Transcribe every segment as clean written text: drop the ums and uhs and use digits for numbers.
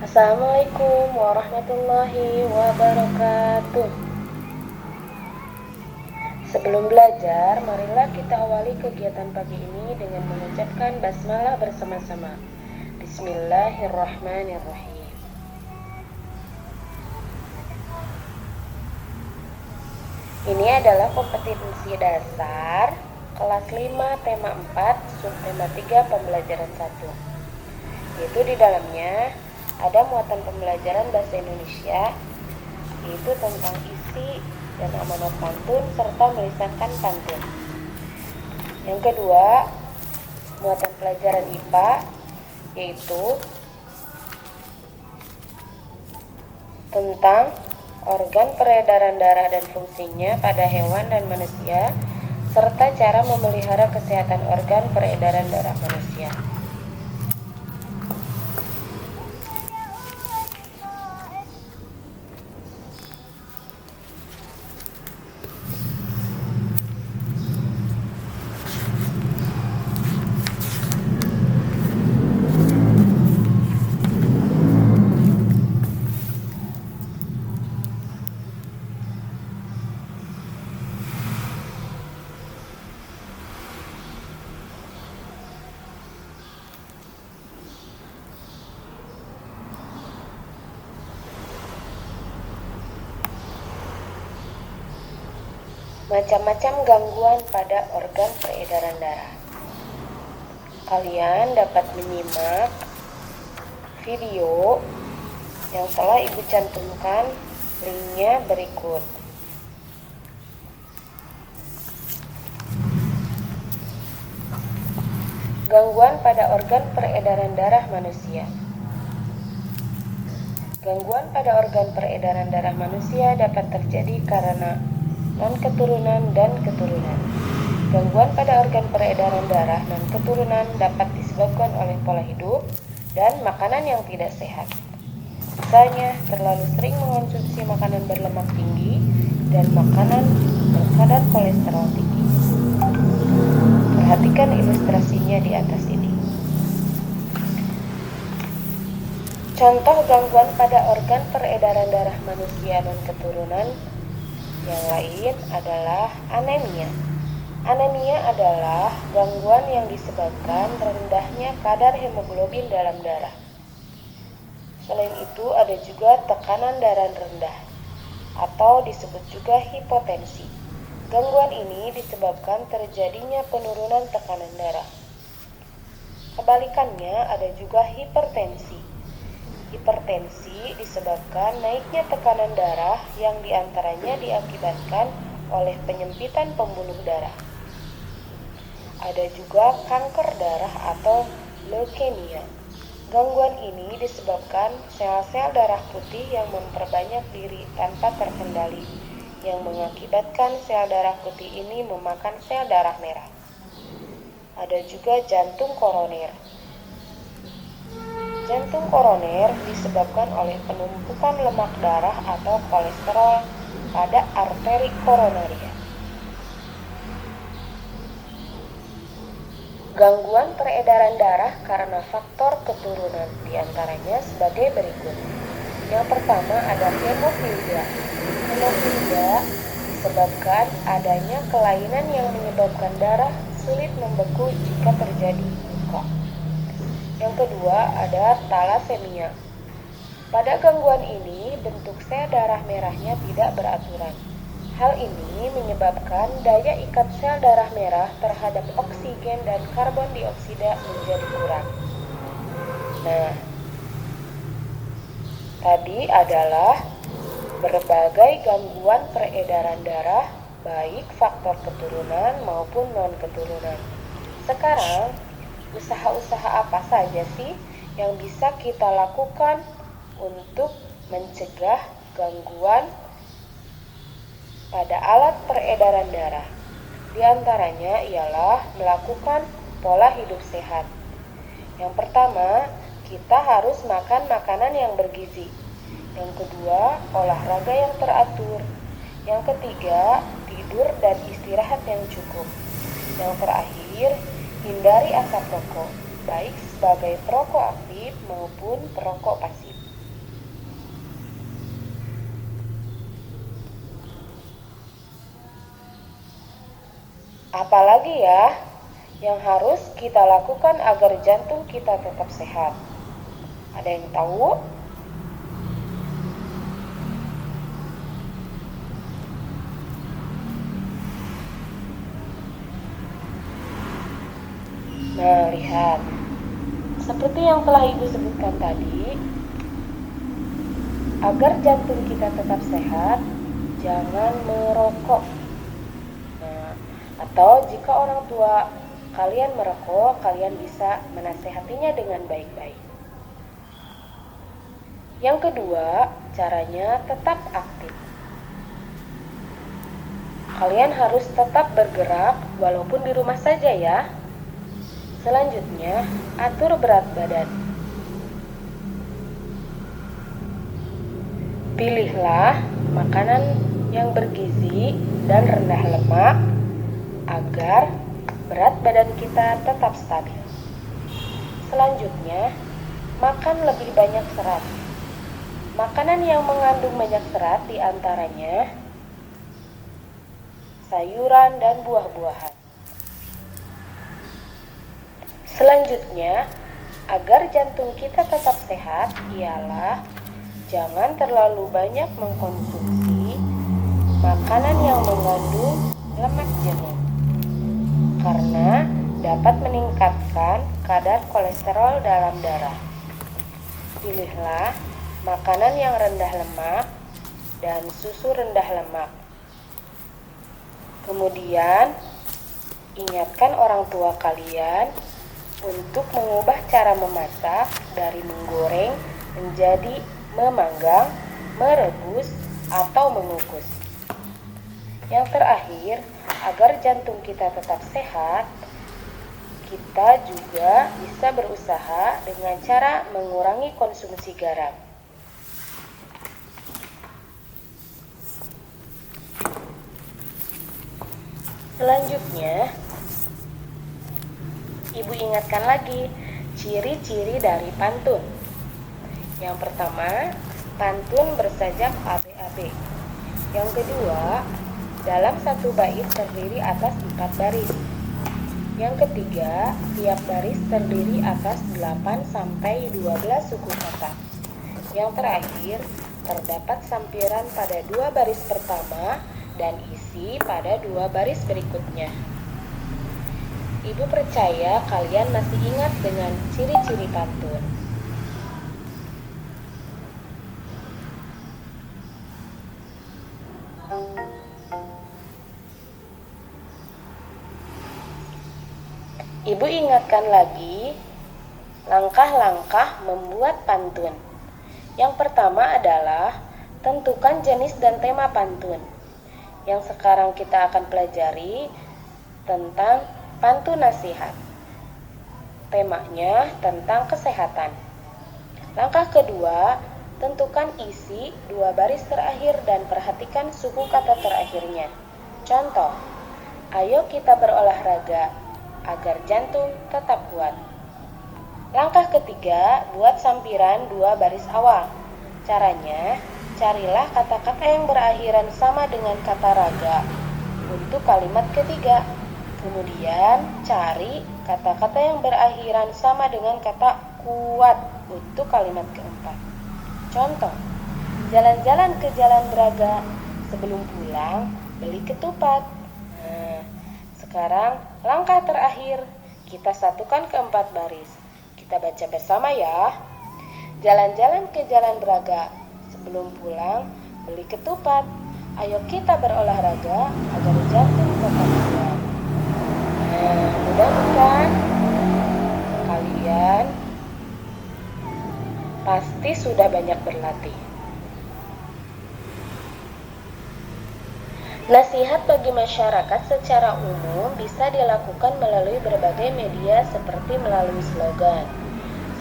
Assalamualaikum warahmatullahi wabarakatuh. Sebelum belajar, marilah kita awali kegiatan pagi ini dengan mengucapkan basmalah bersama-sama. Bismillahirrahmanirrahim. Ini adalah kompetensi dasar kelas 5 tema 4 subtema 3 pembelajaran 1. Yaitu di dalamnya ada muatan pembelajaran bahasa Indonesia, yaitu tentang isi dan amanat pantun serta melisahkan pantun. Yang kedua, muatan pelajaran IPA, yaitu tentang organ peredaran darah dan fungsinya pada hewan dan manusia, serta cara memelihara kesehatan organ peredaran darah manusia. Macam-macam gangguan pada organ peredaran darah. Kalian dapat menyimak video yang telah Ibu cantumkan linknya berikut. Gangguan pada organ peredaran darah manusia. Gangguan pada organ peredaran darah manusia dapat terjadi karena non-keturunan dan keturunan. Gangguan pada organ peredaran darah non-keturunan dapat disebabkan oleh pola hidup dan makanan yang tidak sehat. Misalnya, terlalu sering mengonsumsi makanan berlemak tinggi dan makanan berkadar kolesterol tinggi. Perhatikan ilustrasinya di atas ini. Contoh gangguan pada organ peredaran darah manusia non-keturunan yang lain adalah anemia. Anemia adalah gangguan yang disebabkan rendahnya kadar hemoglobin dalam darah. Selain itu ada juga tekanan darah rendah atau disebut juga hipotensi. Gangguan ini disebabkan terjadinya penurunan tekanan darah. Kebalikannya ada juga hipertensi. Hipertensi disebabkan naiknya tekanan darah yang diantaranya diakibatkan oleh penyempitan pembuluh darah. Ada juga kanker darah atau leukemia. Gangguan ini disebabkan sel-sel darah putih yang memperbanyak diri tanpa terkendali, yang mengakibatkan sel darah putih ini memakan sel darah merah. Ada juga jantung koroner. Jantung koroner disebabkan oleh penumpukan lemak darah atau kolesterol pada arteri koronaria. Gangguan peredaran darah karena faktor keturunan diantaranya sebagai berikut. Yang pertama ada hemofilia. Hemofilia disebabkan adanya kelainan yang menyebabkan darah sulit membeku jika terjadi luka. Yang kedua ada talasemia. Pada gangguan ini bentuk sel darah merahnya tidak beraturan. Hal ini menyebabkan daya ikat sel darah merah terhadap oksigen dan karbon dioksida menjadi kurang. Nah, tadi adalah berbagai gangguan peredaran darah baik faktor keturunan maupun non-keturunan. Sekarang usaha-usaha apa saja sih yang bisa kita lakukan untuk mencegah gangguan pada alat peredaran darah? Di antaranya ialah melakukan pola hidup sehat. Yang pertama, kita harus makan makanan yang bergizi. Yang kedua, olahraga yang teratur. Yang ketiga, tidur dan istirahat yang cukup. Yang terakhir, hindari asap rokok, baik sebagai perokok aktif maupun perokok pasif. Apalagi ya yang harus kita lakukan agar jantung kita tetap sehat? Ada yang tahu? Nah, lihat. Seperti yang telah Ibu sebutkan tadi, agar jantung kita tetap sehat, jangan merokok. Nah, atau jika orang tua kalian merokok, kalian bisa menasehatinya dengan baik-baik. Yang kedua, caranya tetap aktif. Kalian harus tetap bergerak walaupun di rumah saja ya. Selanjutnya, atur berat badan. Pilihlah makanan yang bergizi dan rendah lemak agar berat badan kita tetap stabil. Selanjutnya, makan lebih banyak serat. Makanan yang mengandung banyak serat diantaranya sayuran dan buah-buahan. Selanjutnya, agar jantung kita tetap sehat ialah jangan terlalu banyak mengkonsumsi makanan yang mengandung lemak jenuh, karena dapat meningkatkan kadar kolesterol dalam darah. Pilihlah makanan yang rendah lemak dan susu rendah lemak. Kemudian, ingatkan orang tua kalian untuk mengubah cara memasak dari menggoreng menjadi memanggang, merebus, atau mengukus. Yang terakhir, agar jantung kita tetap sehat, kita juga bisa berusaha dengan cara mengurangi konsumsi garam. Selanjutnya, Ibu ingatkan lagi ciri-ciri dari pantun. Yang pertama, pantun bersajak AB-AB. Yang kedua, dalam satu bait terdiri atas 4 baris. Yang ketiga, tiap baris terdiri atas 8 sampai 12 suku kata. Yang terakhir, terdapat sampiran pada 2 baris pertama dan isi pada 2 baris berikutnya. Ibu percaya kalian masih ingat dengan ciri-ciri pantun. Ibu ingatkan lagi langkah-langkah membuat pantun. Yang pertama adalah tentukan jenis dan tema pantun. Yang sekarang kita akan pelajari tentang pantun nasihat. Temanya tentang kesehatan. Langkah kedua, tentukan isi 2 baris terakhir dan perhatikan suku kata terakhirnya. Contoh, ayo kita berolahraga agar jantung tetap kuat. Langkah ketiga, buat sampiran 2 baris awal. Caranya, carilah kata-kata yang berakhiran sama dengan kata raga untuk kalimat ketiga. Kemudian, cari kata-kata yang berakhiran sama dengan kata kuat untuk kalimat keempat. Contoh, jalan-jalan ke Jalan Braga, sebelum pulang beli ketupat. Nah, sekarang langkah terakhir, kita satukan ke 4 baris. Kita baca bersama ya. Jalan-jalan ke Jalan Braga, sebelum pulang beli ketupat. Ayo kita berolahraga agar jantung tetap kuat. Nah, mudah bukan? Kalian pasti sudah banyak berlatih. Nasihat bagi masyarakat secara umum bisa dilakukan melalui berbagai media seperti melalui slogan.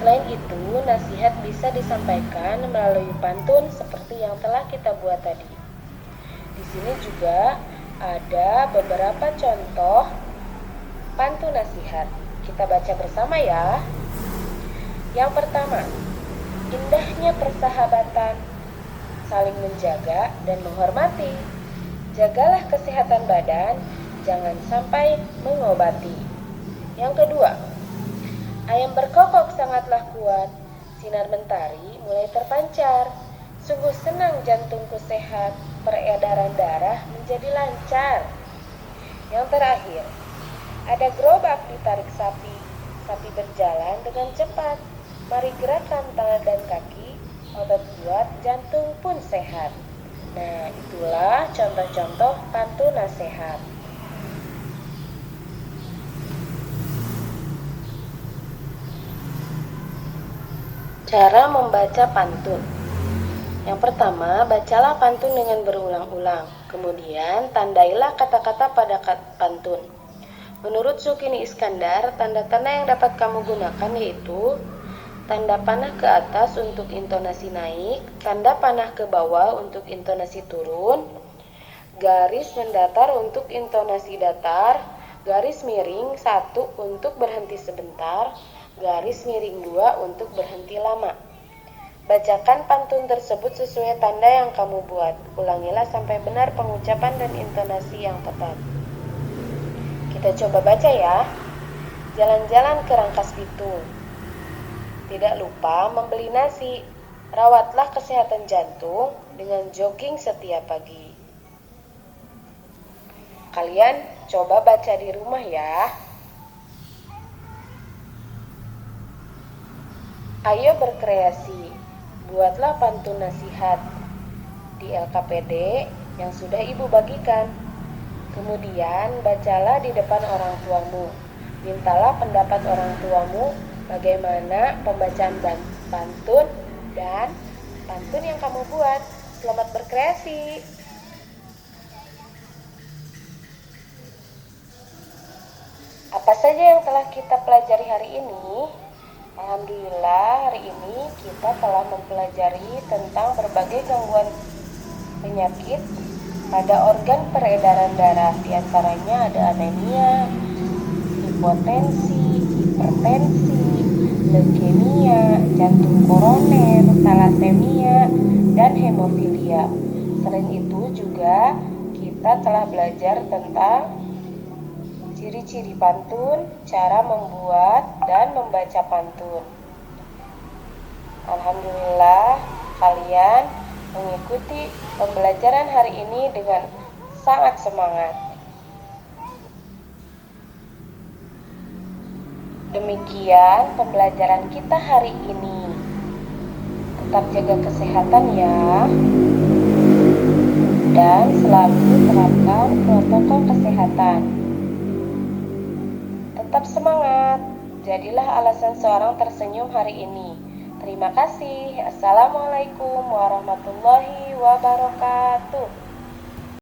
Selain itu, nasihat bisa disampaikan melalui pantun seperti yang telah kita buat tadi. Di sini juga ada beberapa contoh pantun nasihat. Kita baca bersama ya. Yang pertama, indahnya persahabatan, saling menjaga dan menghormati. Jagalah kesehatan badan, jangan sampai mengobati. Yang kedua, ayam berkokok sangatlah kuat, sinar mentari mulai terpancar. Sungguh senang jantungku sehat, peredaran darah menjadi lancar. Yang terakhir, ada gerobak ditarik sapi, sapi berjalan dengan cepat. Mari gerakkan tangan dan kaki, otot kuat, jantung pun sehat. Nah, itulah contoh-contoh pantun nasihat. Cara membaca pantun. Yang pertama, bacalah pantun dengan berulang-ulang. Kemudian, tandailah kata-kata pada pantun. Menurut Sukini Iskandar, tanda-tanda yang dapat kamu gunakan yaitu tanda panah ke atas untuk intonasi naik, tanda panah ke bawah untuk intonasi turun, garis mendatar untuk intonasi datar, garis miring 1 untuk berhenti sebentar, garis miring 2 untuk berhenti lama. Bacakan pantun tersebut sesuai tanda yang kamu buat. Ulangilah sampai benar pengucapan dan intonasi yang tepat. Kita coba baca ya. Jalan-jalan ke Rangkas Bitung. Tidak lupa membeli nasi. Rawatlah kesehatan jantung dengan jogging setiap pagi. Kalian coba baca di rumah ya. Ayo berkreasi. Buatlah pantun nasihat di LKPD yang sudah ibu bagikan. Kemudian bacalah di depan orang tuamu. Mintalah pendapat orang tuamu bagaimana pembacaan pantun dan pantun yang kamu buat. Selamat berkreasi. Apa saja yang telah kita pelajari hari ini? Alhamdulillah, hari ini kita telah mempelajari tentang berbagai gangguan penyakit pada organ peredaran darah. Di antaranya ada anemia, hipotensi, hipertensi, leukemia, jantung koroner, talasemia, dan hemofilia. Selain itu juga kita telah belajar tentang ciri-ciri pantun, cara membuat dan membaca pantun. Alhamdulillah, kalian mengikuti pembelajaran hari ini dengan sangat semangat. Demikian pembelajaran kita hari ini. Tetap jaga kesehatan ya. Dan selalu terapkan protokol kesehatan. Tetap semangat, jadilah alasan seorang tersenyum hari ini. Terima kasih. Assalamualaikum warahmatullahi wabarakatuh.